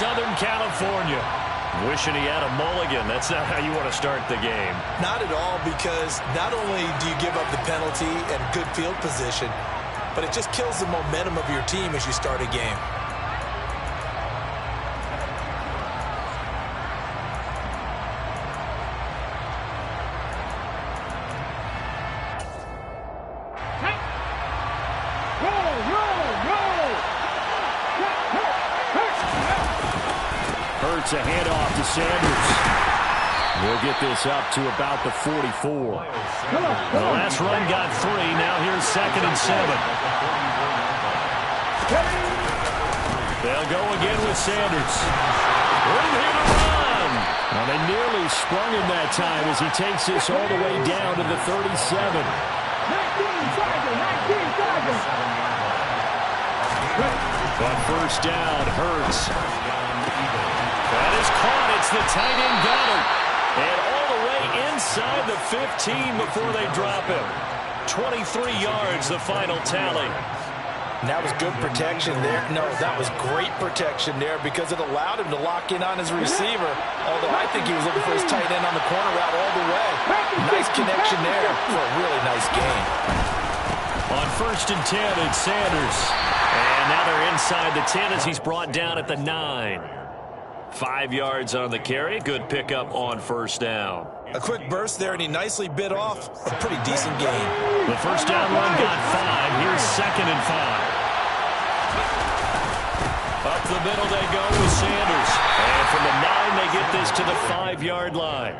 Southern California. Wishing he had a mulligan. That's not how you want to start the game. Not at all, because not only do you give up the penalty and good field position, but it just kills the momentum of your team as you start a game. Hurts a handoff to Sanders. We'll get this up to about the 44. The last run got 3. Now here's 2nd and 7. They'll go again with Sanders. Room here to run. Now they nearly sprung him that time as he takes this all the way down to the 37. But first down, Hurts. That is caught. It's the tight end Goddard. And all the way inside the 15 before they drop him. 23 yards, the final tally. And that was good protection there. No, that was great protection there because it allowed him to lock in on his receiver. Although I think he was looking for his tight end on the corner route all the way. Nice connection there for a really nice gain. On 1st and 10, it's Sanders. And now they're inside the 10 as he's brought down at the 9. 5 yards on the carry. Good pickup on first down. A quick burst there, and he nicely bit off a pretty decent gain. The first down run got 5. Here's 2nd and 5. Up the middle they go with Sanders. And from the 9, they get this to the 5-yard line.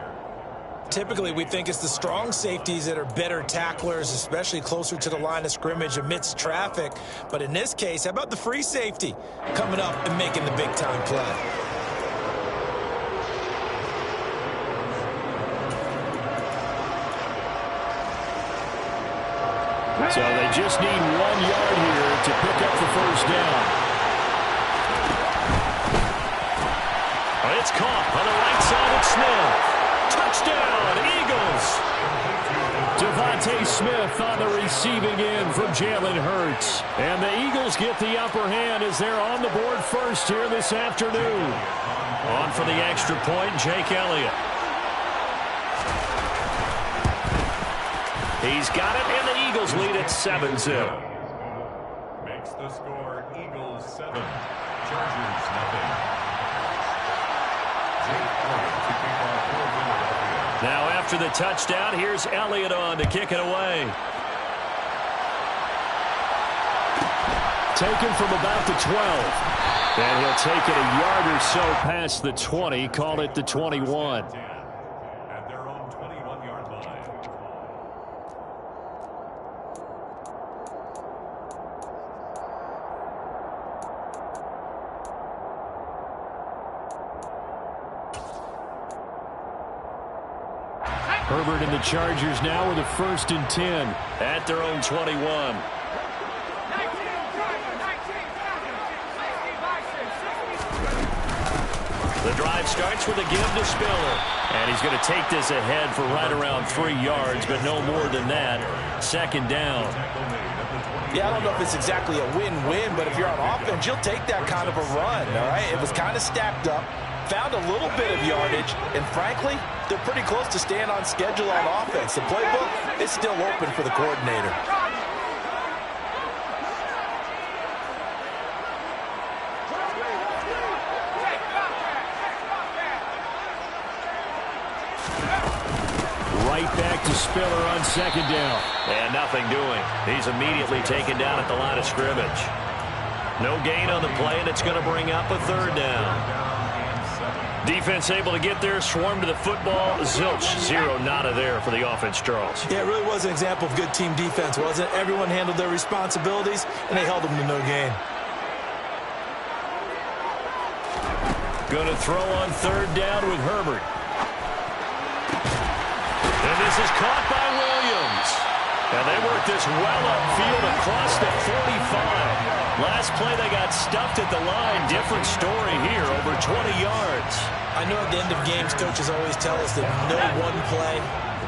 Typically, we think it's the strong safeties that are better tacklers, especially closer to the line of scrimmage amidst traffic. But in this case, how about the free safety coming up and making the big-time play? So they just need 1 yard here to pick up the first down. It's caught on the right side of Smith. Touchdown, Eagles. Devontae Smith on the receiving end from Jalen Hurts. And the Eagles get the upper hand as they're on the board first here this afternoon. On for the extra point, Jake Elliott. He's got it, and the Eagles lead at 7-0. Makes the score Eagles 7, Chargers nothing. Now after the touchdown, here's Elliott on to kick it away. Taken from about the 12. And he'll take it a yard or so past the 20, call it the 21. At their own 21-yard line. Herbert and the Chargers now with a 1st and 10 at their own 21. The drive starts with a give to Spiller. And he's going to take this ahead for right around 3 yards, but no more than that. 2nd down. Yeah, I don't know if it's exactly a win-win, but if you're on offense, you'll take that kind of a run, all right? It was kind of stacked up, found a little bit of yardage, and frankly, they're pretty close to staying on schedule on offense. The playbook is still open for the coordinator. Right back to Spiller on 2nd down. And nothing doing. He's immediately taken down at the line of scrimmage. No gain on the play, and it's going to bring up a 3rd down. Defense able to get there, swarm to the football. Zilch, 0 nada there for the offense, Charles. Yeah, it really was an example of good team defense, wasn't it? Everyone handled their responsibilities, and they held them to no gain. Going to throw on 3rd down with Herbert. And this is caught by Williams. And they work this well upfield across the 45. Last play they got stuffed at the line. Different story here, over 20 yards. I know at the end of games, coaches always tell us that no one play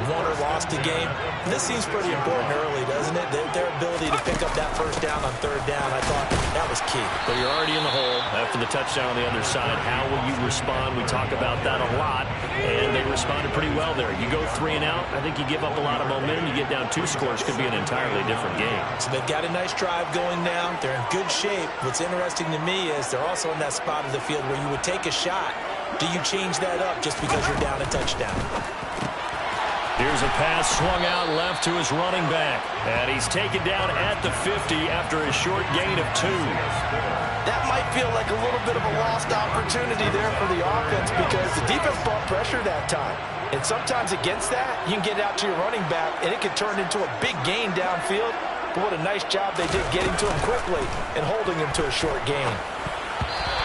won or lost a game. This seems pretty important early, doesn't it? Their ability to pick up that first down on 3rd down, I thought that was was key. But you're already in the hole after the touchdown on the other side. How will you respond? We talk about that a lot, and they responded pretty well there. You go 3 and out, I think you give up a lot of momentum. You get down 2 scores, could be an entirely different game. So they've got a nice drive going now. They're in good shape. What's interesting to me is they're also in that spot of the field where you would take a shot. Do you change that up just because you're down a touchdown? Here's a pass swung out left to his running back. And he's taken down at the 50 after a short gain of 2. That might feel like a little bit of a lost opportunity there for the offense because the defense brought pressure that time. And sometimes against that, you can get out to your running back, and it can turn into a big gain downfield. But what a nice job they did getting to him quickly and holding him to a short gain.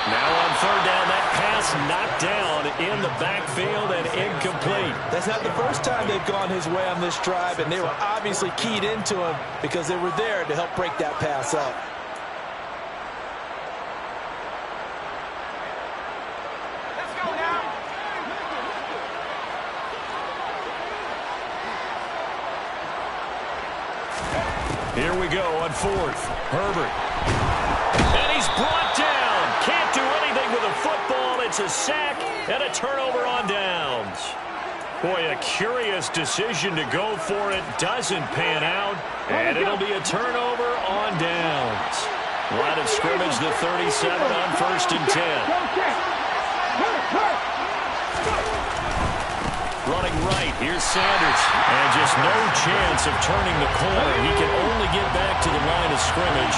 Now on 3rd down, that pass knocked down in the backfield and incomplete. That's not the first time they've gone his way on this drive, and they were obviously keyed into him because they were there to help break that pass up. Let's go now. Here we go on 4th. Herbert. And he's brought down. Can't do anything with a football. It's a sack and a turnover on downs. Boy, a curious decision to go for it. Doesn't pan out. And it'll be a turnover on downs. Line of scrimmage, the 37 on 1st and 10. Running right, here's Sanders. And just no chance of turning the corner. He can only get back to the line of scrimmage.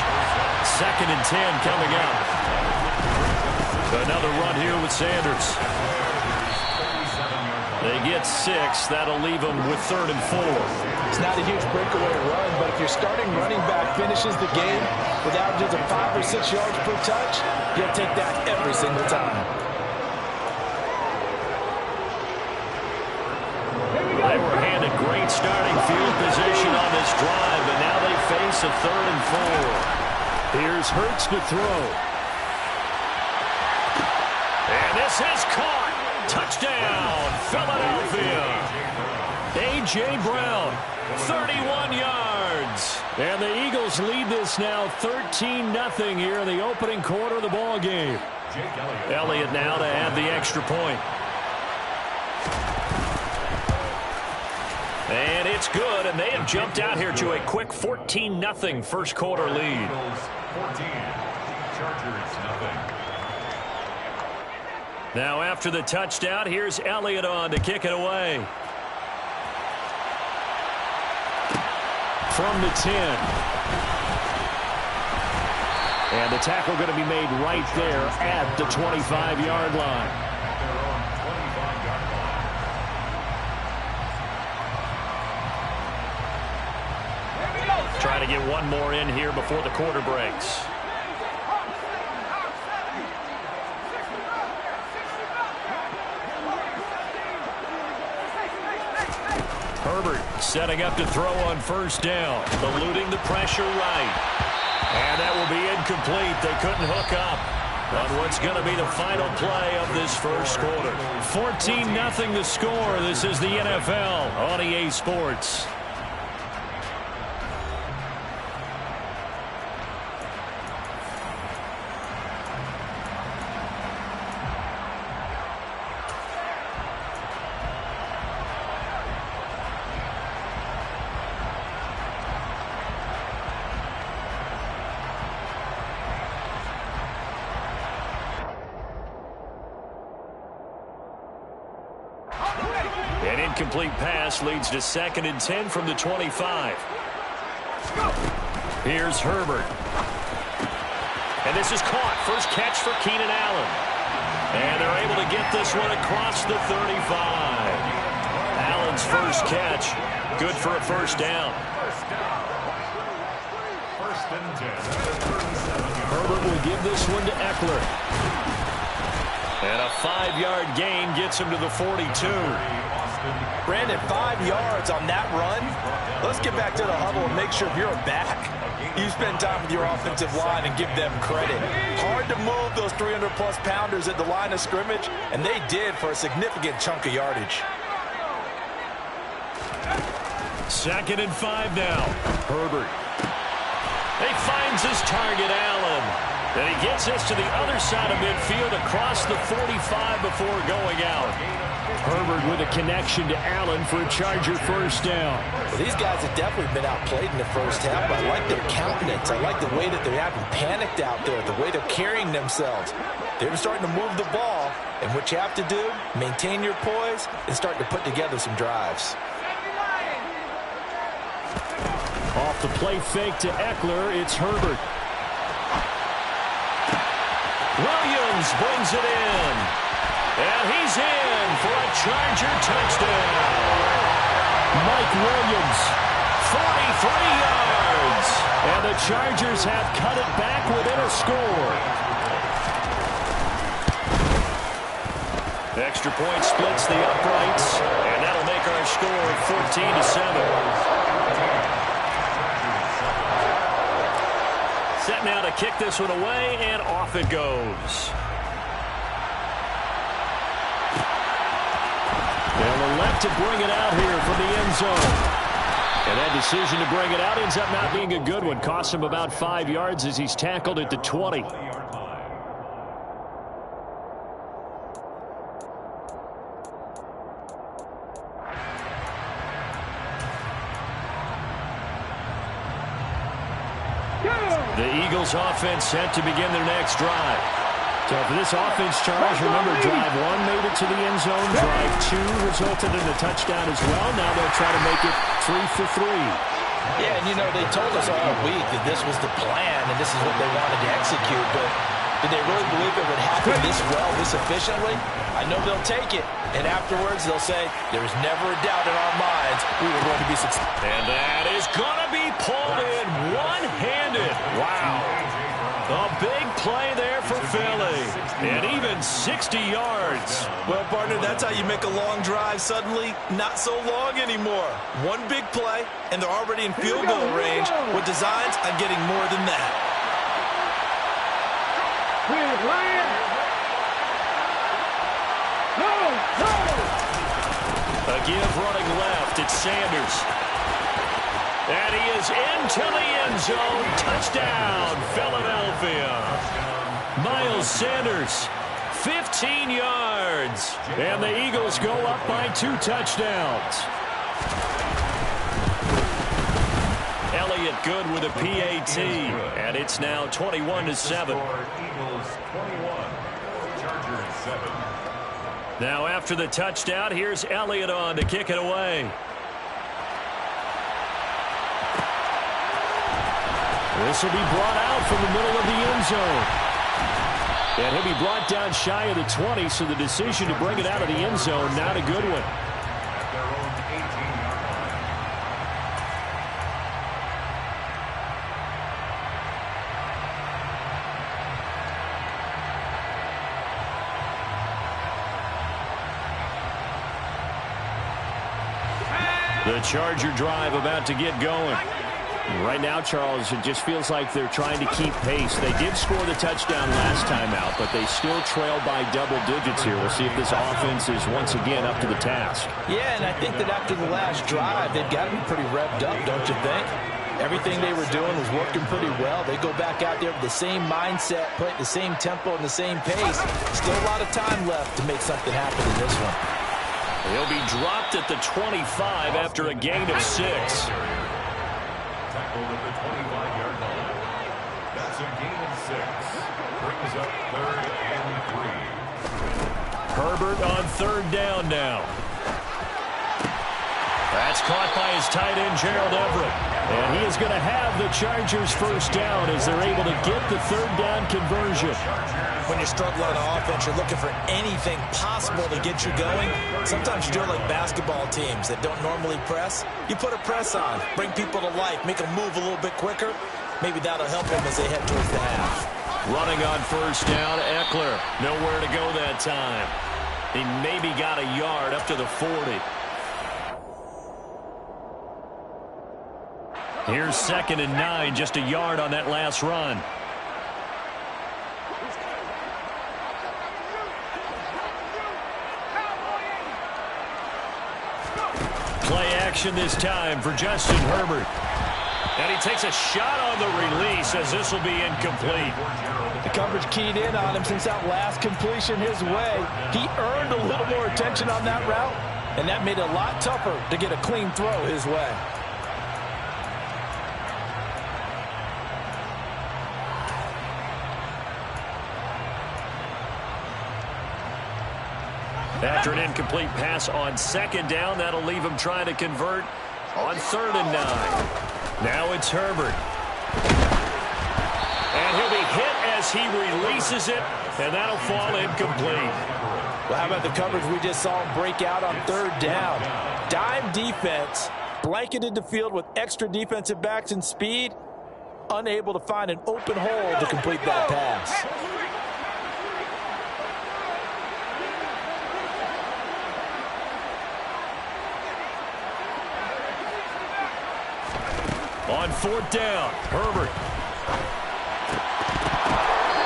2nd and 10 coming up. Another run here with Sanders. They get 6. That'll leave them with 3rd and 4. It's not a huge breakaway run, but if your starting running back finishes the game with averages of 5 or 6 yards per touch, you'll take that every single time. They were handed great starting field position on this drive, but now they face a 3rd and 4. Here's Hurts to throw. And this is caught. Touchdown, Philadelphia. A.J. Brown, 31 yards. And the Eagles lead this now 13-0 here in the opening quarter of the ball game. Elliott now to add the extra point. And it's good, and they have jumped out here to a quick 14-0 first quarter lead. 14, Chargers nothing. Now after the touchdown, here's Elliott on to kick it away. From the 10. And the tackle going to be made right there at the 25-yard line. Trying to get one more in here before the quarter breaks. Herbert setting up to throw on 1st down. Eluding the pressure right. And that will be incomplete. They couldn't hook up on what's going to be the final play of this first quarter. 14-0 the score. This is the NFL on EA Sports. An incomplete pass leads to 2nd and 10 from the 25. Here's Herbert. And this is caught. First catch for Keenan Allen. And they're able to get this one across the 35. Allen's first catch. Good for a 1st down. 1st and 10. Herbert will give this one to Eckler. And a 5-yard gain gets him to the 42. Brandon, 5 yards on that run. Let's get back to the huddle and make sure if you're a back, you spend time with your offensive line and give them credit. Hard to move those 300-plus pounders at the line of scrimmage, and they did for a significant chunk of yardage. 2nd and 5 now. Herbert. He finds his target, Allen. And he gets this to the other side of midfield across the 45 before going out. Herbert with a connection to Allen for a Charger first down. Well, these guys have definitely been outplayed in the first half, but I like their countenance. I like the way that they haven't panicked out there, the way they're carrying themselves. They're starting to move the ball, and what you have to do, maintain your poise and start to put together some drives. Off the play fake to Eckler, it's Herbert. Williams brings it in. And he's in for a Charger touchdown. Mike Williams, 43 yards. And the Chargers have cut it back within a score. Extra point splits the uprights. And that'll make our score 14-7. Set now to kick this one away, and off it goes. They'll elect to bring it out here from the end zone. And that decision to bring it out ends up not being a good one. Costs him about 5 yards as he's tackled at the 20. The Eagles offense set to begin their next drive. So for this offense charge, remember, drive 1 made it to the end zone. Drive 2 resulted in a touchdown as well. Now they'll try to make it 3 for 3. Yeah, and you know, they told us all week that this was the plan and this is what they wanted to execute, but did they really believe it would happen this well, this efficiently? I know they'll take it, and afterwards they'll say, there's never a doubt in our minds we were going to be successful. And that is going to be pulled in one-handed. Wow. A big play there for Philly. And even 60 yards. Well, partner, that's how you make a long drive suddenly not so long anymore. One big play, and they're already in field goal range with designs on getting more than that. A give running left. It's Sanders. And he is into the end zone. Touchdown, Philadelphia. Miles Sanders, 15 yards. And the Eagles go up by 2 touchdowns. Elliott good with a PAT. And it's now 21-7. Eagles 21, Chargers 7. Now after the touchdown, here's Elliott on to kick it away. This will be brought out from the middle of the end zone. And he'll be brought down shy of the 20, so the decision to bring it out of the end zone, not a good one. At their own 18-yard line. The Charger drive about to get going. Right now, Charles, it just feels like they're trying to keep pace. They did score the touchdown last time out, but they still trail by double digits here. We'll see if this offense is once again up to the task. Yeah, and I think that after the last drive, they've got to be pretty revved up, don't you think? Everything they were doing was working pretty well. They go back out there with the same mindset, playing the same tempo and the same pace. Still a lot of time left to make something happen in this one. He'll be dropped at the 25 after a gain of 6. Tackled at the 25-yard line. That's a gain of 6. Brings up 3rd and 3. Herbert on 3rd down now. That's caught by his tight end, Gerald Everett. And he is going to have the Chargers first down as they're able to get the 3rd down conversion. When you struggle on offense, you're looking for anything possible to get you going. Sometimes you're like basketball teams that don't normally press. You put a press on, bring people to life, make them move a little bit quicker. Maybe that'll help them as they head towards the half. Running on 1st down, Eckler. Nowhere to go that time. He maybe got a yard up to the 40. Here's 2nd and 9, just a yard on that last run. Play action this time for Justin Herbert. And he takes a shot on the release as this will be incomplete. The coverage keyed in on him since that last completion his way. He earned a little more attention on that route, and that made it a lot tougher to get a clean throw his way. After an incomplete pass on second down, that'll leave him trying to convert on 3rd and 9. Now it's Herbert. And he'll be hit as he releases it, and that'll fall incomplete. Well, how about the coverage we just saw him break out on 3rd down? Dime defense, blanketed the field with extra defensive backs and speed, unable to find an open hole to complete that pass. On 4th down, Herbert.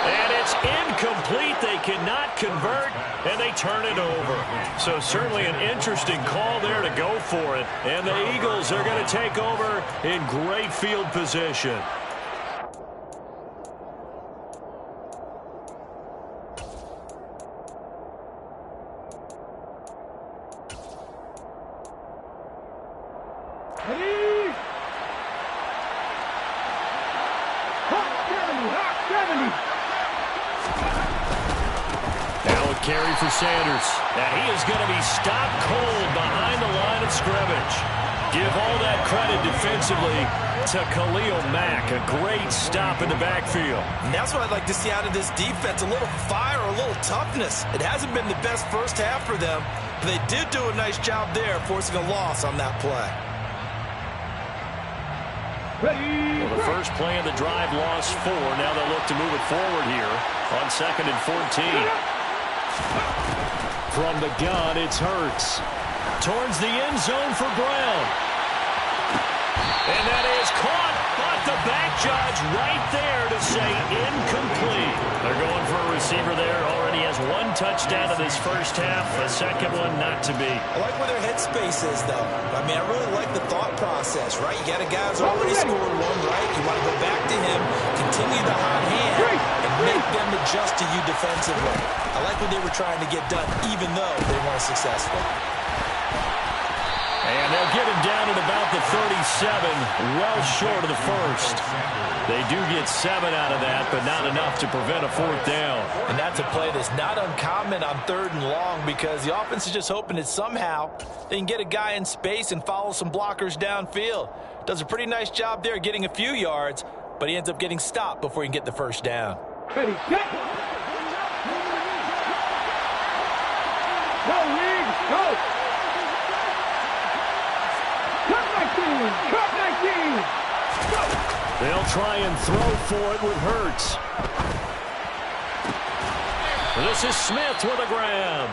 And it's incomplete. They cannot convert, and they turn it over. So certainly an interesting call there to go for it. And the Eagles are going to take over in great field position. Carry for Sanders. And he is going to be stopped cold behind the line of scrimmage. Give all that credit defensively to Khalil Mack. A great stop in the backfield. And that's what I'd like to see out of this defense. A little fire, a little toughness. It hasn't been the best first half for them, but they did do a nice job there, forcing a loss on that play. Well, the first play of the drive lost 4. Now they'll look to move it forward here on 2nd and 14. From the gun, it's Hurts. Towards the end zone for Brown. And that is caught. But the back judge right there to say incomplete. They're going for a receiver there. Already has 1 touchdown in this first half. A second one not to be. I like where their headspace is, though. I mean, I really like the thought process, right? You got a guy who's already scored 1, right? You want to go back to him, continue the hot hand, and make them adjust to you defensively. I like what they were trying to get done, even though they weren't successful. And they'll get him down at about the 37, well short of the first. They do get 7 out of that, but not enough to prevent a 4th down. And that's a play that's not uncommon on 3rd and long, because the offense is just hoping that somehow they can get a guy in space and follow some blockers downfield. Does a pretty nice job there getting a few yards, but he ends up getting stopped before he can get the first down. Ready, set. Go, Reed, go. Cut 19. Go. They'll try and throw for it with Hurts. This is Smith with a grab.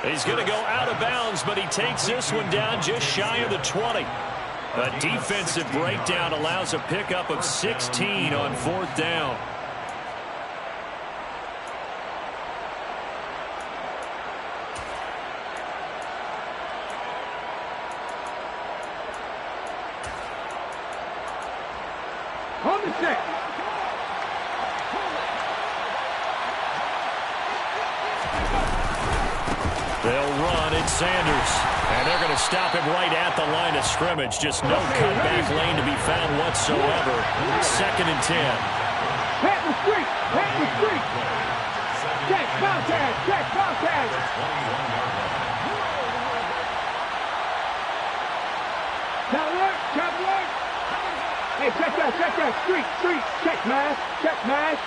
He's going to go out of bounds, but he takes this one down just shy of the 20. A defensive breakdown allows a pickup of 16 on 4th down. On the set. They'll run. It's Sanders. And they're going to stop him right at the line of scrimmage. Just no cutback lane to be found whatsoever. 2nd and 10. Pat the street. Pat the street. Check contact. Check contact. Count alert. Hey, check that. Street. Check mash.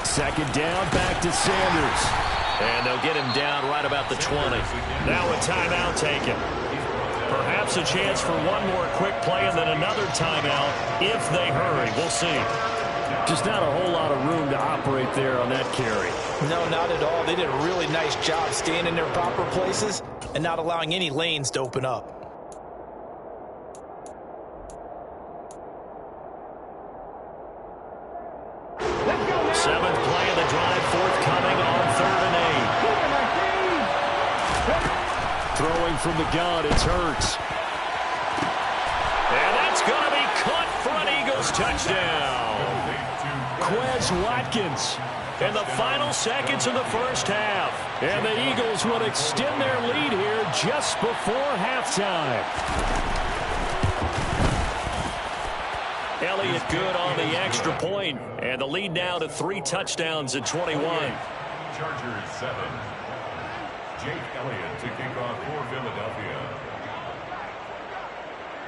Second down, back to Sanders. And they'll get him down right about the 20. Now a timeout taken. Perhaps a chance for one more quick play and then another timeout if they hurry. We'll see. Just not a whole lot of room to operate there on that carry. No, not at all. They did a really nice job staying in their proper places and not allowing any lanes to open up. Seventh play of the drive, forthcoming on 3rd and 8. Throwing from the gun, it's Hurts. And that's going to be caught for an Eagles touchdown. Quez Watkins. In the final seconds of the first half. And the Eagles will extend their lead here just before halftime. Elliott good on the extra point. And the lead now to 3 touchdowns at 21. Chargers 7. Jake Elliott to kick off for Philadelphia.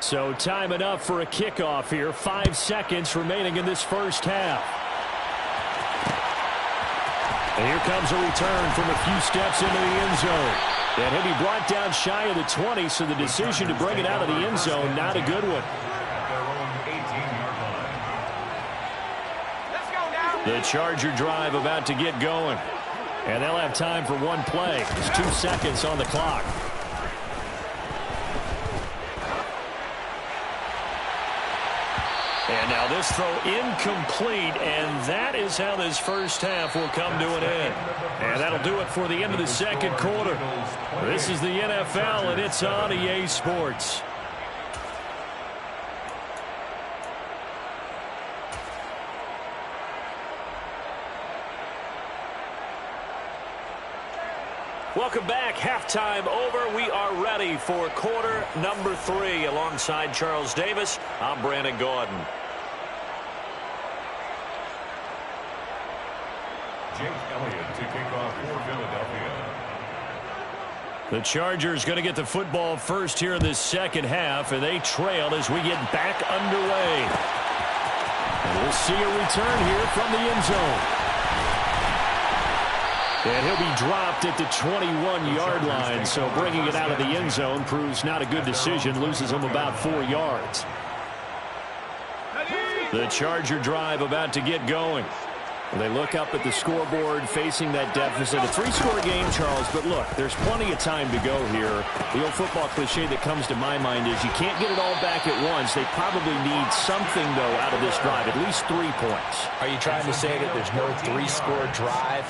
So time enough for a kickoff here. 5 seconds remaining in this first half. And here comes a return from a few steps into the end zone. And he'll be brought down shy of the 20, so the decision to bring it out of the end zone, not a good one. The Charger drive about to get going. And they'll have time for one play. There's 2 seconds on the clock. And now this throw incomplete, and that is how this first half will come to an end. And that'll do it for the end of the second quarter. This is the NFL, and it's on EA Sports. Welcome back. Halftime over. We are ready for quarter number 3. Alongside Charles Davis, I'm Brandon Gordon. Jake Elliott to kick off for Philadelphia. The Chargers going to get the football first here in this second half, and they trail as we get back underway. And we'll see a return here from the end zone. And he'll be dropped at the 21-yard line, so bringing it out of the end zone proves not a good decision, loses him about 4 yards. The Charger drive about to get going. They look up at the scoreboard facing that deficit. A 3-score game, Charles, but look, there's plenty of time to go here. The old football cliche that comes to my mind is you can't get it all back at once. They probably need something, though, out of this drive, at least 3 points. Are you trying to say that there's no 3-score drive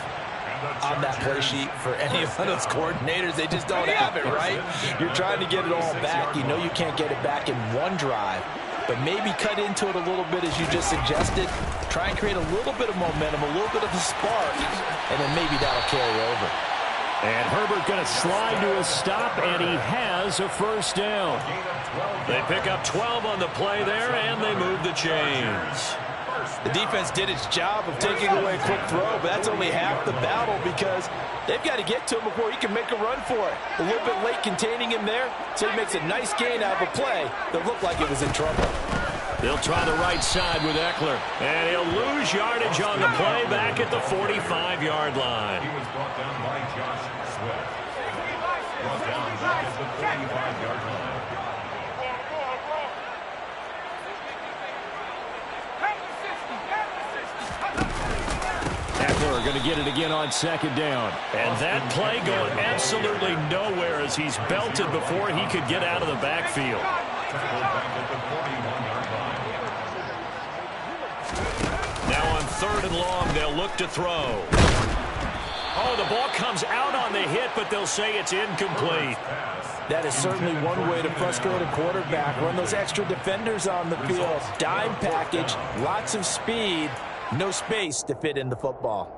on that play sheet for any of those coordinators? They just don't have it, right? You're trying to get it all back. You know you can't get it back in one drive, but maybe cut into it a little bit as you just suggested. Try and create a little bit of momentum, a little bit of a spark, and then maybe that'll carry over. And Herbert going to slide to a stop, and he has a first down. They pick up 12 on the play there, and they move the chains. The defense did its job of taking away a quick throw, but that's only half the battle because they've got to get to him before he can make a run for it. A little bit late containing him there, so he makes a nice gain out of a play that looked like it was in trouble. They'll try the right side with Eckler, and he'll lose yardage on the play back at the 45-yard line. He was brought down by Josh Swift. Brought down back at the 45-yard line. Eckler going to get it again on second down. And that play going absolutely nowhere as he's belted before he could get out of the backfield. Now on 3rd and long, they'll look to throw. Oh, the ball comes out on the hit, but they'll say it's incomplete. That is certainly one way to frustrate a quarterback. Run those extra defenders on the field. Dime package, lots of speed, no space to fit in the football.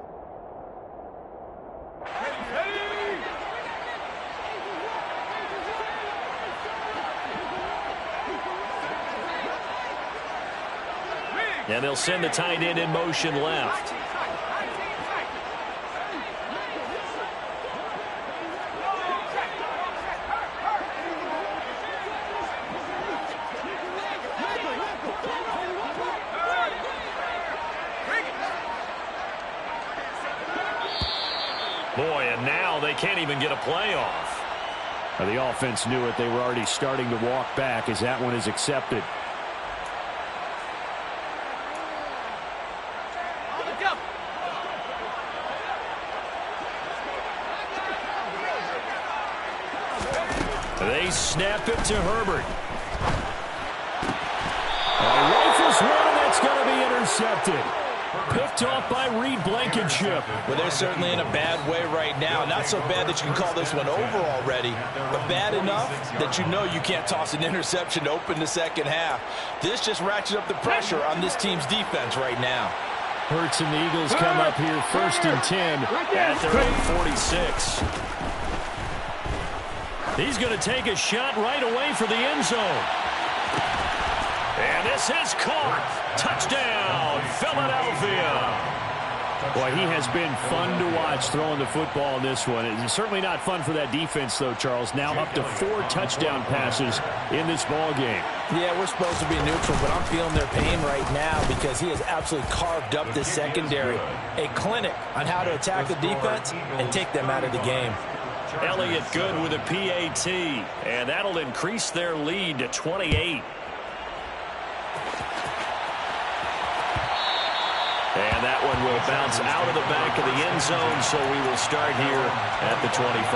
And they'll send the tight end in motion left. Boy, and now they can't even get a play off. The offense knew it. They were already starting to walk back as that one is accepted. They snap it to Herbert. Rifles one, and that's going to be intercepted. Picked off by Reed Blankenship. Well, they're certainly in a bad way right now. Not so bad that you can call this one over already, but bad enough that you know you can't toss an interception to open the second half. This just ratchets up the pressure on this team's defense right now. Hurts and the Eagles come up here 1st and 10 at their own 46. He's going to take a shot right away for the end zone. And this is caught. Touchdown, Philadelphia. Boy, he has been fun to watch throwing the football in this one. It's certainly not fun for that defense, though, Charles. Now up to 4 touchdown passes in this ball game. Yeah, we're supposed to be neutral, but I'm feeling their pain right now because he has absolutely carved up this secondary. A clinic on how to attack the defense and take them out of the game. Elliott Good with a PAT, and that'll increase their lead to 28. And that one will bounce out of the back of the end zone, so we will start here at the 25.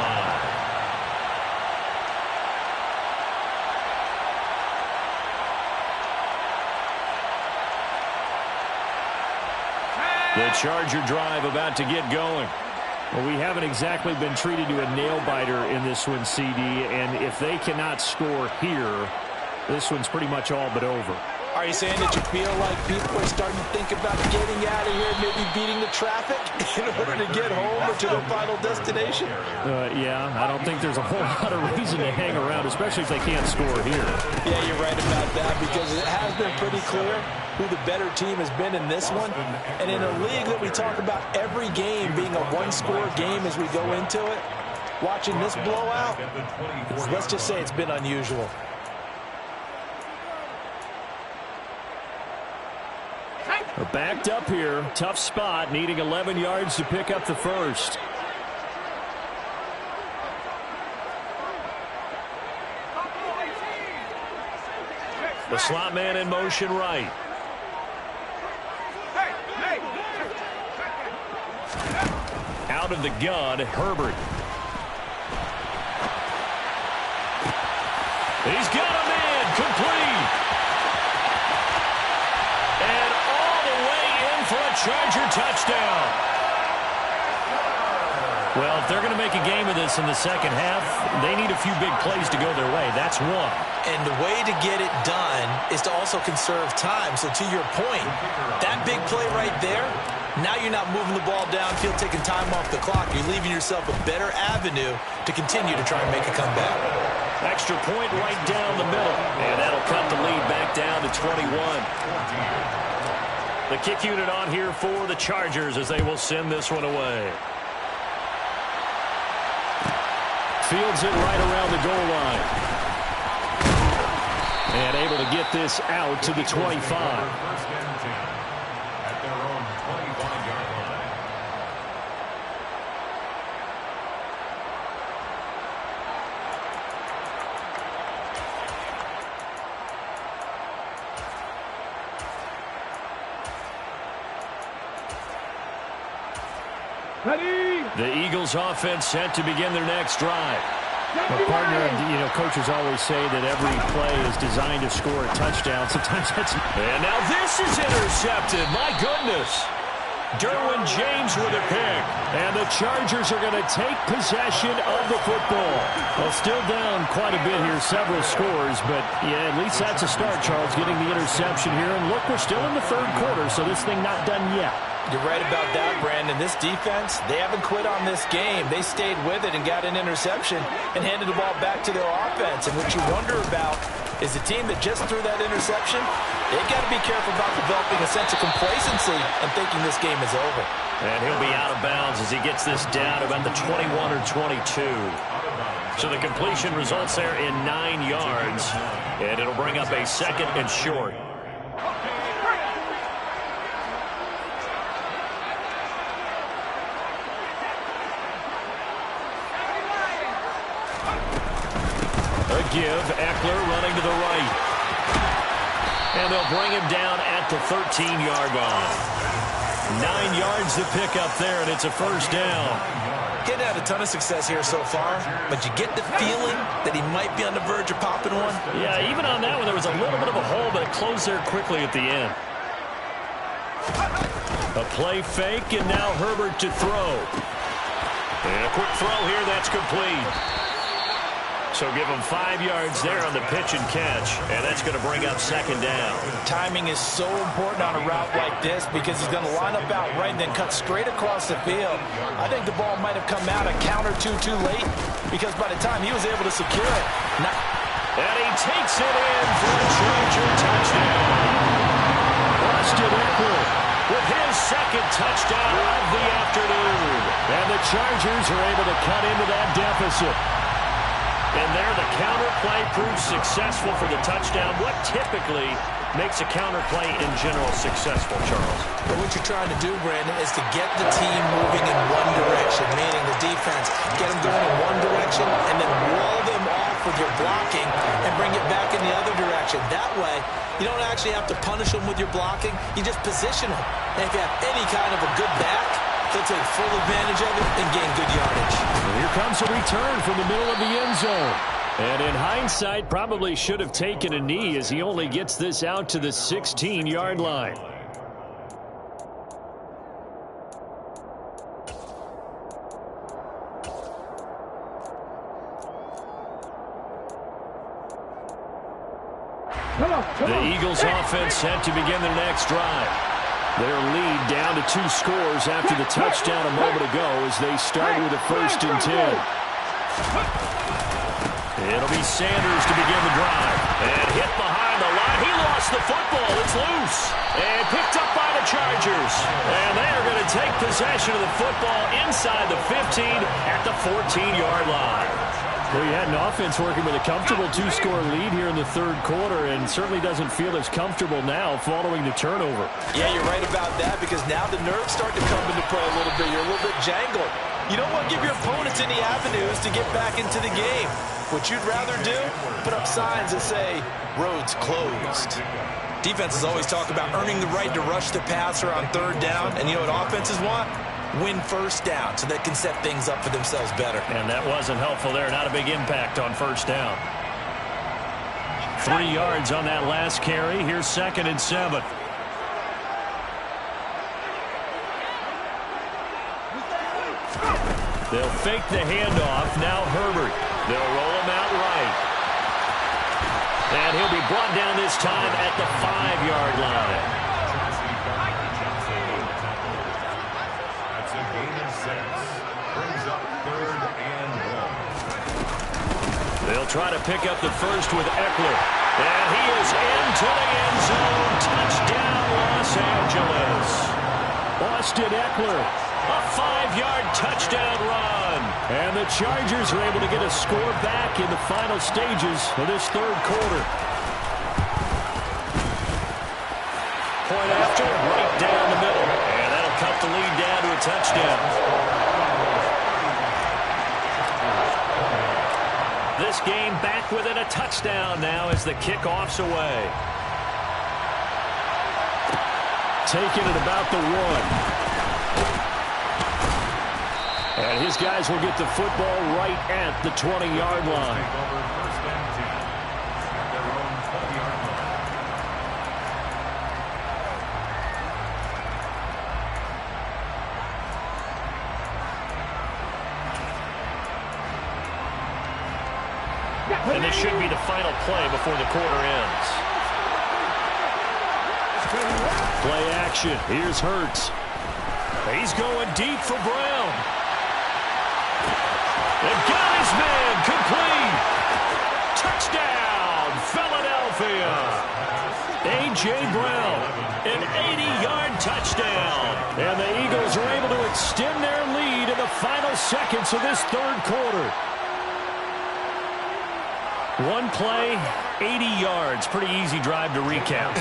The Charger drive about to get going. Well, we haven't exactly been treated to a nail-biter in this one, CD, and if they cannot score here, this one's pretty much all but over. Are you saying that you feel like people are starting to think about getting out of here, maybe beating the traffic in order to get home or to their final destination? Yeah, I don't think there's a whole lot of reason to hang around, especially if they can't score here. Yeah, you're right about that because it has been pretty clear who the better team has been in this one. And in a league that we talk about every game being a one-score game as we go into it, watching this blowout, let's just say it's been unusual. We're backed up here. Tough spot, needing 11 yards to pick up the first. The slot man in motion right. Out of the gun, Herbert. He's got a man, complete. And all the way in for a Charger touchdown. Well, if they're going to make a game of this in the second half, they need a few big plays to go their way. That's one. And the way to get it done is to also conserve time. So to your point, that big play right there, now you're not moving the ball downfield, taking time off the clock. You're leaving yourself a better avenue to continue to try and make a comeback. Extra point right down the middle. And that'll cut the lead back down to 21. The kick unit on here for the Chargers as they will send this one away. Fields it right around the goal line. And able to get this out to the 25. First and 10 at their own 25-yard line. Ready? The Eagles offense set to begin their next drive. Well, partner, coaches always say that every play is designed to score a touchdown. Sometimes that's... And now this is intercepted. My goodness. Derwin James with a pick. And the Chargers are going to take possession of the football. Well, still down quite a bit here, several scores. But, yeah, at least that's a start, Charles, getting the interception here. And, look, we're still in the third quarter, so this thing not done yet. You're right about that, Brandon. This defense, they haven't quit on this game. They stayed with it and got an interception and handed the ball back to their offense. And what you wonder about is the team that just threw that interception, they've got to be careful about developing a sense of complacency and thinking this game is over. And he'll be out of bounds as he gets this down about the 21 or 22. So the completion results there in 9 yards. And it'll bring up a second and short. Give, Eckler running to the right. And they'll bring him down at the 13-yard line. 9 yards to pick up there, and it's a first down. Getting had a ton of success here so far, but you get the feeling that he might be on the verge of popping one. Yeah, even on that one, there was a little bit of a hole, but it closed there quickly at the end. A play fake, and now Herbert to throw. And a quick throw here, that's complete. So give him 5 yards there on the pitch and catch, and that's going to bring up second down. Timing is so important on a route like this because he's going to line up out right and then cut straight across the field. I think the ball might have come out a count or two too late because by the time he was able to secure it. And he takes it in for a Charger touchdown. Austin Ekeler with his second touchdown of the afternoon. And the Chargers are able to cut into that deficit. And there, the counter play proves successful for the touchdown. What typically makes a counter play in general successful, Charles? But what you're trying to do, Brandon, is to get the team moving in one direction, meaning the defense, get them going in one direction and then wall them off with your blocking and bring it back in the other direction. That way, you don't actually have to punish them with your blocking. You just position them. And if you have any kind of a good back, they'll take full advantage of it and gain good yardage. And here comes a return from the middle of the end zone. And in hindsight, probably should have taken a knee as he only gets this out to the 16-yard line. The Eagles offense set to begin their next drive. Their lead down to 2 scores after the touchdown a moment ago as they start with a 1st and 10. It'll be Sanders to begin the drive. And hit behind the line. He lost the football. It's loose. And picked up by the Chargers. And they are going to take possession of the football inside the 15 at the 14-yard line. Well, you had an offense working with a comfortable 2-score lead here in the 3rd quarter and certainly doesn't feel as comfortable now following the turnover. Yeah, you're right about that because now the nerves start to come into play a little bit. You're a little bit jangled. You don't want to give your opponents any avenues to get back into the game. What you'd rather do, put up signs that say, roads closed. Defenses always talk about earning the right to rush the passer on 3rd down, and you know what offenses want? Win 1st down so they can set things up for themselves better. And that wasn't helpful there. Not a big impact on 1st down. 3 yards on that last carry. Here's 2nd and 7. They'll fake the handoff. Now Herbert. They'll roll him out right. And he'll be brought down this time at the 5-yard line. They'll try to pick up the first with Ekeler. And he is into the end zone. Touchdown, Los Angeles. Austin Ekeler, a 5-yard touchdown run. And the Chargers are able to get a score back in the final stages of this 3rd quarter. Point after, right down the middle. And that'll cut the lead down to a touchdown. This game back within a touchdown now as the kickoff's away. Taking it about the 1. And his guys will get the football right at the 20-yard line. And this should be the final play before the quarter ends. Play action. Here's Hurts. He's going deep for Brown. And got his man complete. Touchdown, Philadelphia. A.J. Brown, an 80-yard touchdown. And the Eagles are able to extend their lead in the final seconds of this 3rd quarter. One play, 80 yards. Pretty easy drive to recap.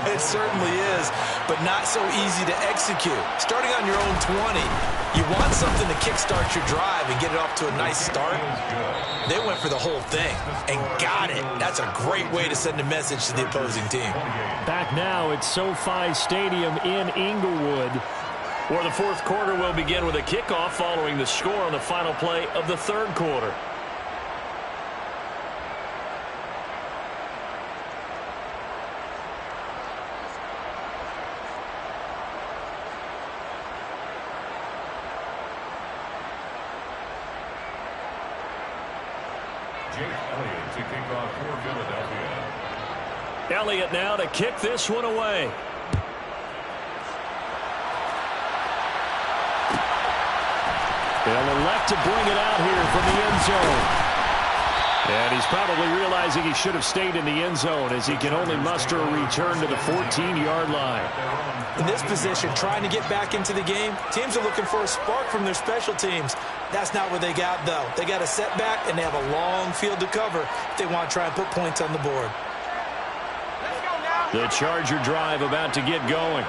It certainly is, but not so easy to execute. Starting on your own 20, you want something to kickstart your drive and get it off to a nice start. They went for the whole thing and got it. That's a great way to send a message to the opposing team. Back now at SoFi Stadium in Inglewood, where the 4th quarter will begin with a kickoff following the score on the final play of the 3rd quarter. Jake Elliott to kick off for Philadelphia. Elliott now to kick this one away. They'll elect to bring it out here from the end zone. And he's probably realizing he should have stayed in the end zone as he can only muster a return to the 14-yard line. In this position, trying to get back into the game, teams are looking for a spark from their special teams. That's not what they got, though. They got a setback, and they have a long field to cover if they want to try and put points on the board. The Charger drive about to get going.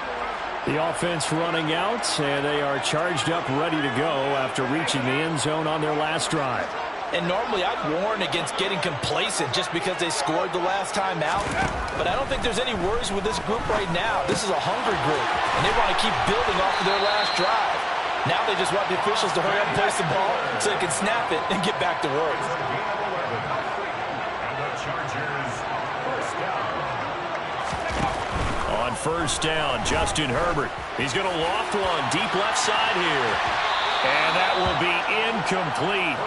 The offense running out, and they are charged up, ready to go after reaching the end zone on their last drive. And normally I'd warn against getting complacent just because they scored the last time out. But I don't think there's any worries with this group right now. This is a hungry group, and they want to keep building off of their last drive. Now they just want the officials to hurry up and place the ball so they can snap it and get back to work. And the Chargers first down. On first down, Justin Herbert. He's going to loft one deep left side here. And that will be incomplete.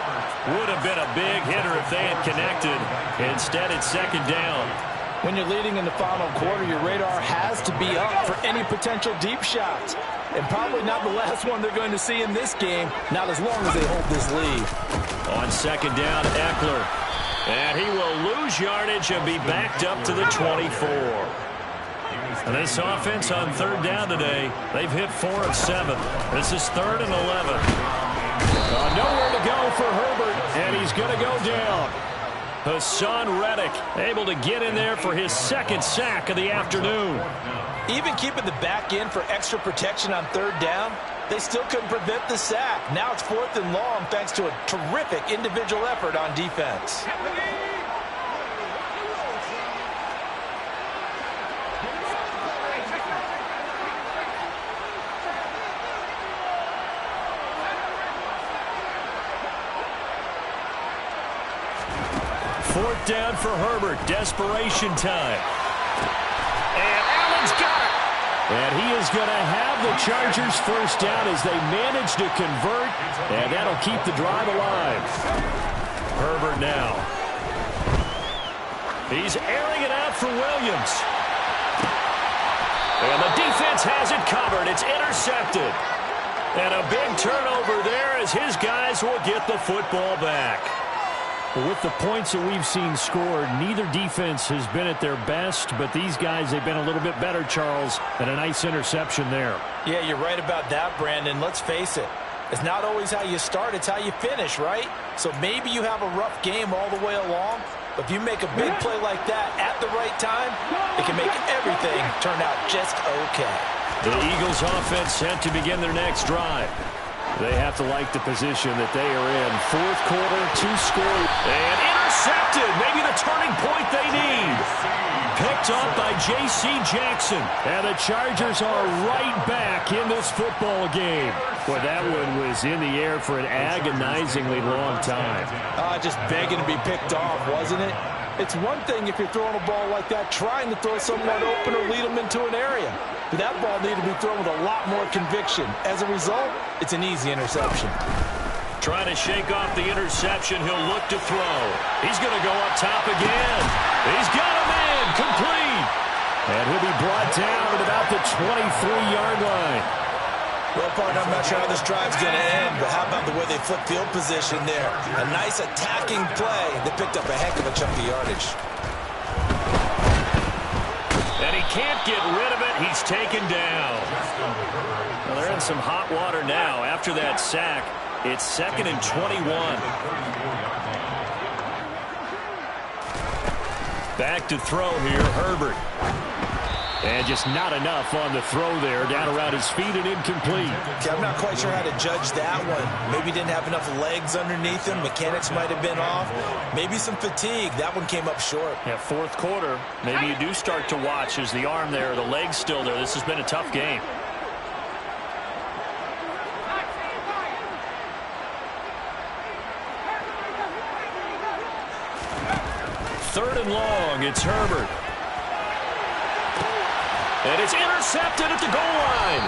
Would have been a big hitter if they had connected. Instead, it's second down. When you're leading in the final quarter, your radar has to be up for any potential deep shots. And probably not the last one they're going to see in this game, not as long as they hold this lead. On second down, Eckler. And he will lose yardage and be backed up to the 24. And this offense on third down today, they've hit 4 of 7. This is 3rd and 11. Nowhere to go for Herbert, and he's going to go down. Hassan Reddick able to get in there for his second sack of the afternoon. Even keeping the back end for extra protection on third down, they still couldn't prevent the sack. Now it's 4th and long thanks to a terrific individual effort on defense. Fourth down for Herbert. Desperation time. And Allen's got it. And he is going to have the Chargers first down as they manage to convert. And that'll keep the drive alive. Herbert now. He's airing it out for Williams. And the defense has it covered. It's intercepted. And a big turnover there as his guys will get the football back. With the points that we've seen scored, neither defense has been at their best, but these guys, they've been a little bit better, Charles, and a nice interception there. Yeah, you're right about that, Brandon. Let's face it. It's not always how you start, it's how you finish, right? So maybe you have a rough game all the way along, but if you make a big play like that at the right time, it can make everything turn out just okay. The Eagles offense set to begin their next drive. They have to like the position that they are in. Fourth quarter, 2 score. And intercepted. Maybe the turning point they need. Picked up by J.C. Jackson. And the Chargers are right back in this football game. Boy, that one was in the air for an agonizingly long time. Just begging to be picked off, wasn't it? It's one thing if you're throwing a ball like that, trying to throw someone open or lead them into an area. But that ball needed to be thrown with a lot more conviction. As a result, it's an easy interception. Trying to shake off the interception, he'll look to throw. He's going to go up top again. He's got him in, complete. And he'll be brought down at about the 23-yard line. Well, partner, I'm not sure how this drive's going to end, but how about the way they flip field position there? A nice attacking play. They picked up a heck of a chunk of yardage. And he can't get rid of it. He's taken down. Well, they're in some hot water now. After that sack, it's 2nd and 21. Back to throw here, Herbert. And just not enough on the throw there. Down around his feet and incomplete. Okay, I'm not quite sure how to judge that one. Maybe didn't have enough legs underneath him. Mechanics might have been off. Maybe some fatigue. That one came up short. Yeah, fourth quarter. Maybe you do start to watch as the arm there, the leg's still there. This has been a tough game. Third and long. It's Herbert. And it's intercepted at the goal line.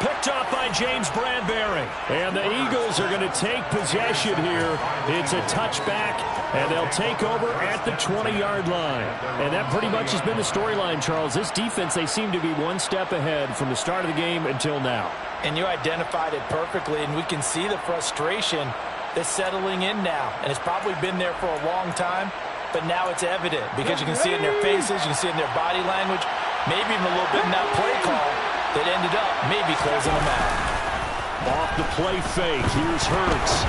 Picked off by James Bradbury. And the Eagles are going to take possession here. It's a touchback, and they'll take over at the 20-yard line. And that pretty much has been the storyline, Charles. This defense, they seem to be one step ahead from the start of the game until now. And you identified it perfectly, and we can see the frustration that's settling in now. And it's probably been there for a long time, but now it's evident because you can see it in their faces, you can see it in their body language, maybe even a little bit in that play call that ended up maybe closing them out. Off the play fake, here's Hurts.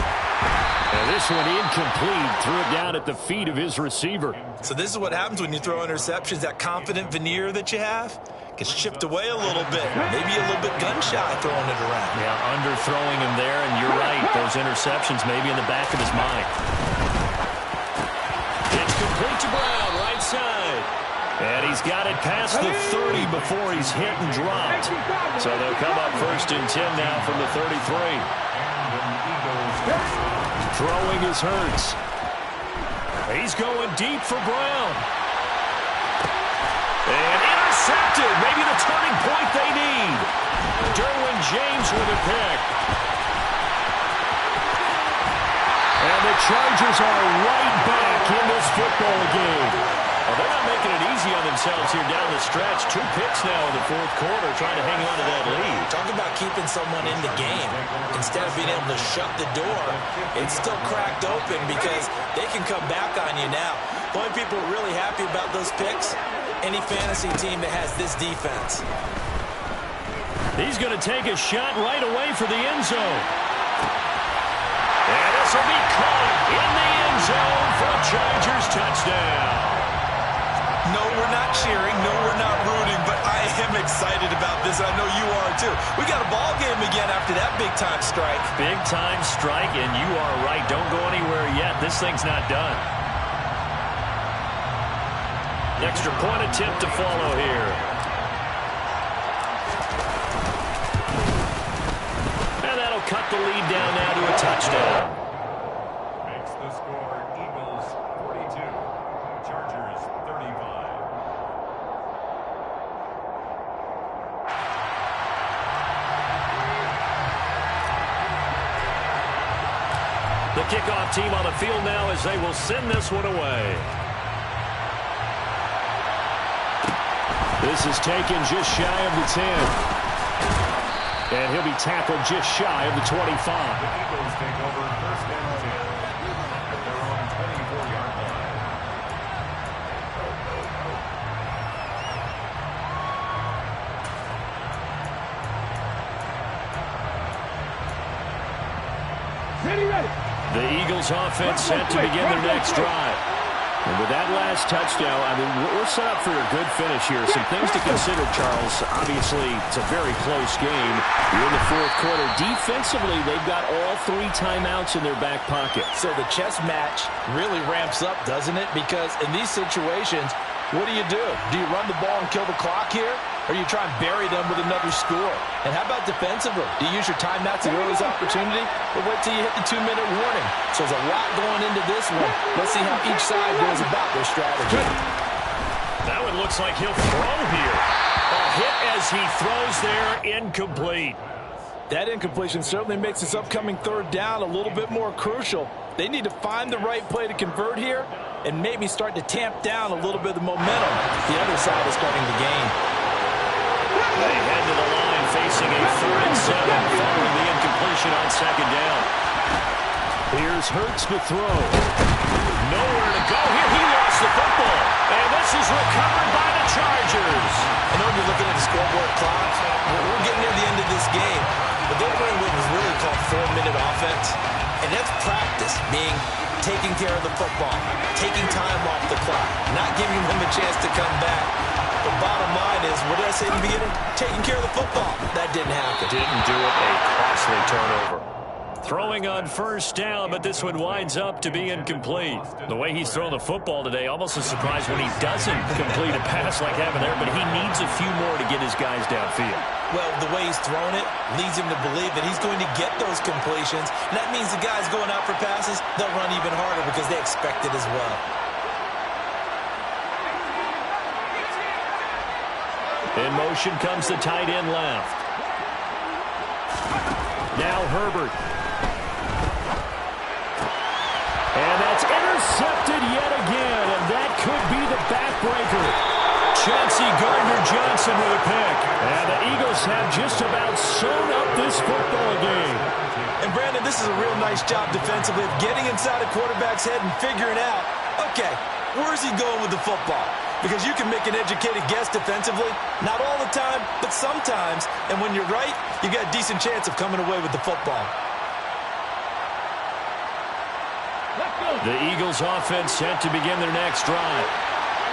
And this one incomplete, threw it down at the feet of his receiver. So this is what happens when you throw interceptions. That confident veneer that you have gets chipped away a little bit. Maybe a little bit gun-shy throwing it around. Yeah, underthrowing him there, and you're right. Those interceptions maybe in the back of his mind. It's complete to Brown, right side. And he's got it past the 30 before he's hit and dropped. So they'll come up 1st and 10 now from the 33. Throwing is Hurts. He's going deep for Brown. And intercepted. Maybe the turning point they need. Derwin James with a pick. And the Chargers are right back in this football game. Well, they're not making it easy on themselves here down the stretch. 2 picks now in the 4th quarter trying to hang on to that lead. Talk about keeping someone in the game. Instead of being able to shut the door, it's still cracked open because they can come back on you now. The only people really happy about those picks, any fantasy team that has this defense. He's going to take a shot right away for the end zone. And this will be caught in the end zone for a Chargers touchdown. No, we're not cheering. No, we're not rooting. But I am excited about this. I know you are, too. We got a ball game again after that big-time strike. Big-time strike, and you are right. Don't go anywhere yet. This thing's not done. Extra point attempt to follow here. And that'll cut the lead down now to a touchdown. Makes the score Eagles 42, Chargers 35. The kickoff team on the field now as they will send this one away. This is taken just shy of the 10. And he'll be tackled just shy of the 25. The Eagles take over 1st and 10 at their own 24-yard line. Ready. The Eagles offense set to begin their next drive. And with that last touchdown, I mean, we're set up for a good finish here. Some things to consider, Charles. Obviously, it's a very close game. You're in the 4th quarter. Defensively, they've got all 3 timeouts in their back pocket. So the chess match really ramps up, doesn't it? Because in these situations, what do? Do you run the ball and kill the clock here? Or you try and bury them with another score? And how about defensively? Do you use your timeouts at earliest opportunity? Or wait till you hit the 2-minute warning? So there's a lot going into this one. Let's see how each side goes about their strategy. That one looks like he'll throw here. A hit as he throws there, incomplete. That incompletion certainly makes this upcoming 3rd down a little bit more crucial. They need to find the right play to convert here and maybe start to tamp down a little bit of the momentum the other side is starting to gain. They head to the line facing a 3rd and 7 following the incompletion on 2nd down. Here's Hurts to throw. Nowhere to go here. He lost the football. And this is recovered by the Chargers. I know you're looking at the scoreboard clock. We're getting near the end of this game. But they're running what was really called 4-minute offense. And that's practice, being taking care of the football, taking time off the clock, not giving them a chance to come back. The bottom line is, what did I say in the beginning? Taking care of the football. That didn't happen. Didn't do it. A costly turnover. Throwing on 1st down, but this one winds up to be incomplete. The way he's thrown the football today, almost a surprise when he doesn't complete a pass like having there, but he needs a few more to get his guys downfield. Well, the way he's thrown it leads him to believe that he's going to get those completions. And that means the guys going out for passes, they'll run even harder because they expect it as well. In motion comes the tight end left. Now Herbert. And that's intercepted yet again, and that could be the backbreaker. Chauncey Gardner-Johnson with a pick. And the Eagles have just about sewn up this football game. And Brandon, this is a real nice job defensively of getting inside a quarterback's head and figuring out, okay, where's he going with the football? Because you can make an educated guess defensively, not all the time, but sometimes. And when you're right, you got a decent chance of coming away with the football. The Eagles offense set to begin their next drive.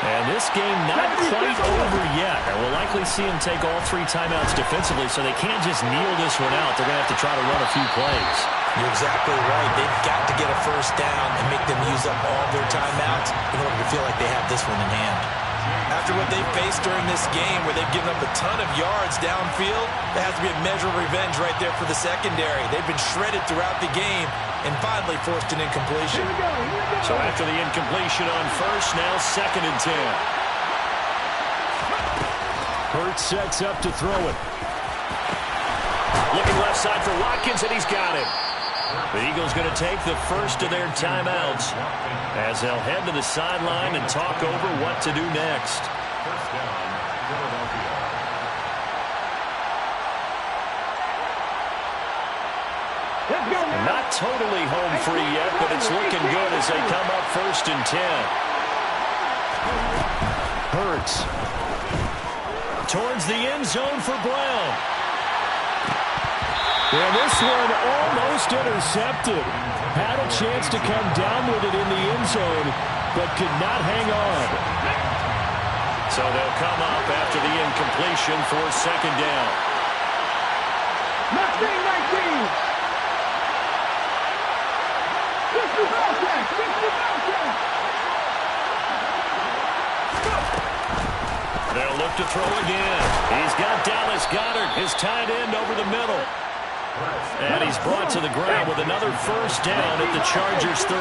And this game not quite over yet. And we'll likely see them take all 3 timeouts defensively, so they can't just kneel this one out. They're going to have to try to run a few plays. You're exactly right. They've got to get a first down and make them use up all their timeouts in order to feel like they have this one in hand. After what they faced during this game where they've given up a ton of yards downfield, there has to be a measure of revenge right there for the secondary. They've been shredded throughout the game and finally forced an incompletion. So after the incompletion on first, now 2nd and 10. Hurts sets up to throw it. Looking left side for Watkins, and he's got it. The Eagles going to take the first of their timeouts as they'll head to the sideline and talk over what to do next. First down, Philadelphia. Not totally home free yet, but it's looking good as they come up 1st and 10. Hurts. Towards the end zone for Brown. And this one almost intercepted. Had a chance to come down with it in the end zone, but could not hang on. So they'll come up after the incompletion for 2nd down. 19. They'll look to throw again. He's got Dallas Goedert, his tight end, over the middle. And he's brought to the ground with another first down at the Chargers' 33.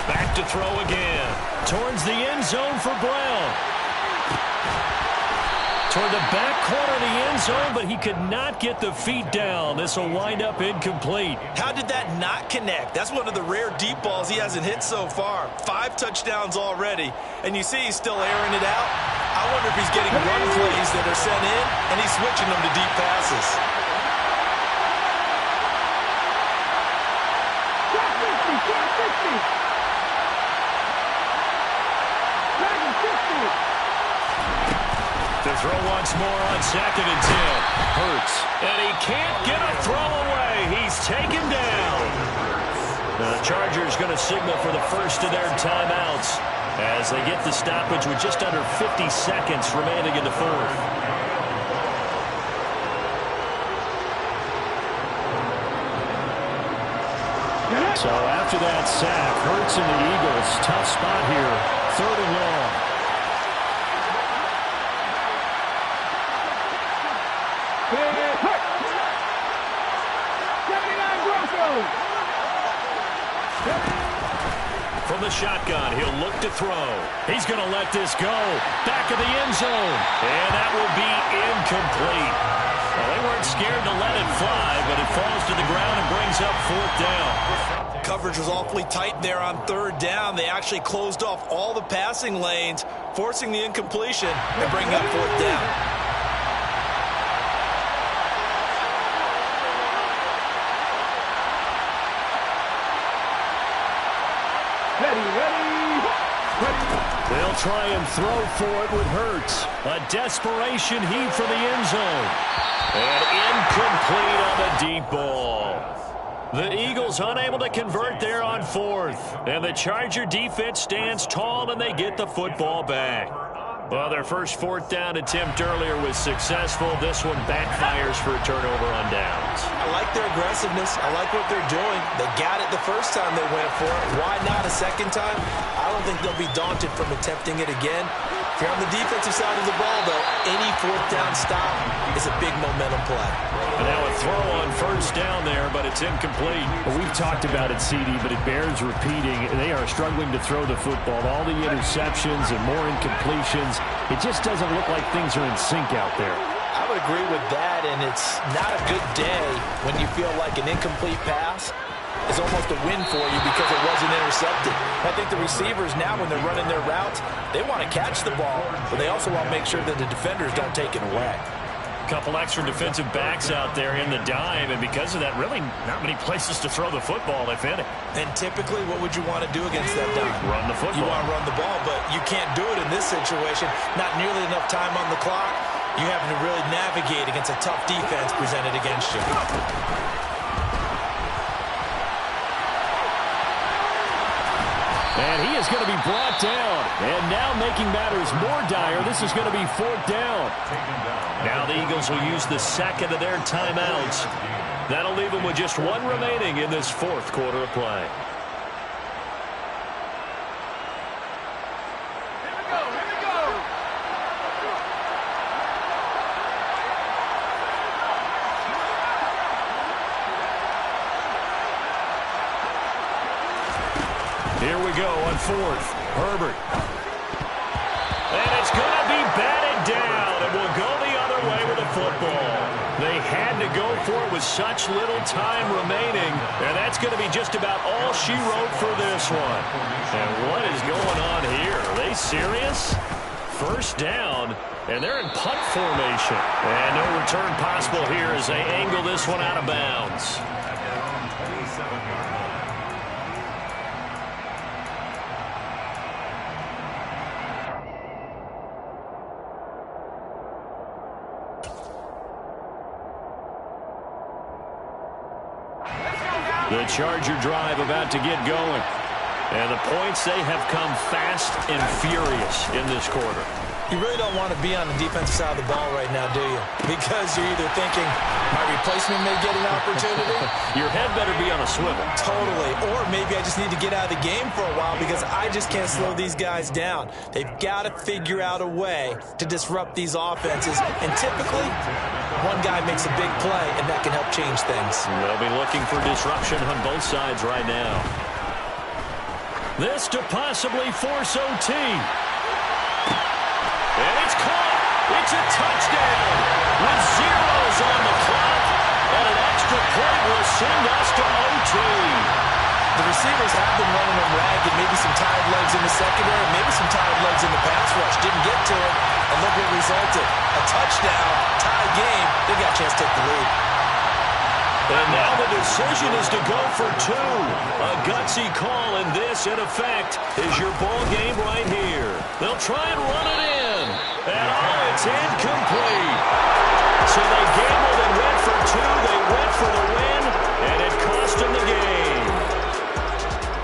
Back to throw again. Towards the end zone for Brown. Toward the back corner of the end zone, but he could not get the feet down. This will wind up incomplete. How did that not connect? That's one of the rare deep balls he hasn't hit so far. 5 touchdowns already, and you see he's still airing it out. I wonder if he's getting run plays that are sent in, and he's switching them to deep passes. To throw once more on 2nd and 10. Hurts. And he can't get a throw away. He's taken down. The Chargers going to signal for the first of their timeouts as they get the stoppage with just under 50 seconds remaining in the 4th. So after that sack, Hurts and the Eagles, tough spot here. 3rd and long. From the shotgun, he'll look to throw. He's going to let this go. Back of the end zone. And that will be incomplete. Well, they weren't scared to let it fly, but it falls to the ground and brings up 4th down. Coverage was awfully tight there on 3rd down. They actually closed off all the passing lanes, forcing the incompletion and bringing up 4th down. They'll try and throw for it with Hurts. A desperation heave for the end zone. And incomplete on the deep ball. The Eagles unable to convert there on 4th. And the Charger defense stands tall and they get the football back. Well, their first 4th down attempt earlier was successful. This one backfires for a turnover on downs. I like their aggressiveness. I like what they're doing. They got it the first time they went for it. Why not a second time? I don't think they'll be daunted from attempting it again. If you're on the defensive side of the ball, though, any fourth down stop is a big momentum play. And now a throw on first down there, but it's incomplete. Well, we've talked about it, CD, but it bears repeating. They are struggling to throw the football. All the interceptions and more incompletions. It just doesn't look like things are in sync out there. I would agree with that, and it's not a good day when you feel like an incomplete pass is almost a win for you because it wasn't intercepted. I think the receivers now, when they're running their routes, they want to catch the ball, but they also want to make sure that the defenders don't take it away. Couple extra defensive backs out there in the dime, and because of that, really not many places to throw the football, if any. And typically, what would you want to do against that dime? Run the football. You want to run the ball, but you can't do it in this situation. Not nearly enough time on the clock. You having to really navigate against a tough defense presented against you. And he is going to be brought down. And now making matters more dire, this is going to be fourth down. Now the Eagles will use the second of their timeouts. That'll leave them with just one remaining in this fourth quarter of play. Here we go on fourth. Herbert. And it's going to be batted down. And will go the other way with the football. They had to go for it with such little time remaining. And that's going to be just about all she wrote for this one. And what is going on here? Are they serious? First down. And they're in punt formation. And no return possible here as they angle this one out of bounds. The Charger drive about to get going. And the points, they have come fast and furious in this quarter. You really don't want to be on the defensive side of the ball right now, do you? Because you're either thinking, my replacement may get an opportunity. Your head better be on a swivel. Totally. Or maybe I just need to get out of the game for a while because I just can't slow these guys down. They've got to figure out a way to disrupt these offenses. And typically, one guy makes a big play, and that can help change things. They'll be looking for disruption on both sides right now. This to possibly force OT. And it's caught. It's a touchdown with zeros on the clock. And an extra point will send us to OT. The receivers have been running them ragged, maybe some tired legs in the secondary, maybe some tired legs in the pass rush. Didn't get to it, and look what resulted. A touchdown, tie game. They got a chance to take the lead. And now the decision is to go for two. A gutsy call, and this, in effect, is your ball game right here. They'll try and run it in. And, oh, it's incomplete. So they gambled and went for two. They went for the win, and it cost them the game.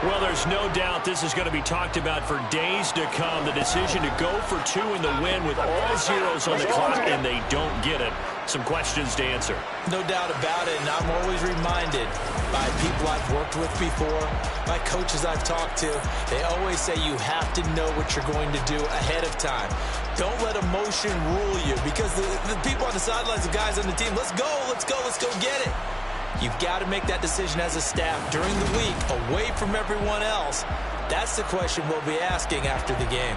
Well, there's no doubt this is going to be talked about for days to come. The decision to go for two in the win with all zeros on the clock, and they don't get it. Some questions to answer. No doubt about it, and I'm always reminded by people I've worked with before, by coaches I've talked to. They always say you have to know what you're going to do ahead of time. Don't let emotion rule you, because the people on the sidelines, the guys on the team, let's go get it. You've got to make that decision as a staff during the week, away from everyone else. That's the question we'll be asking after the game.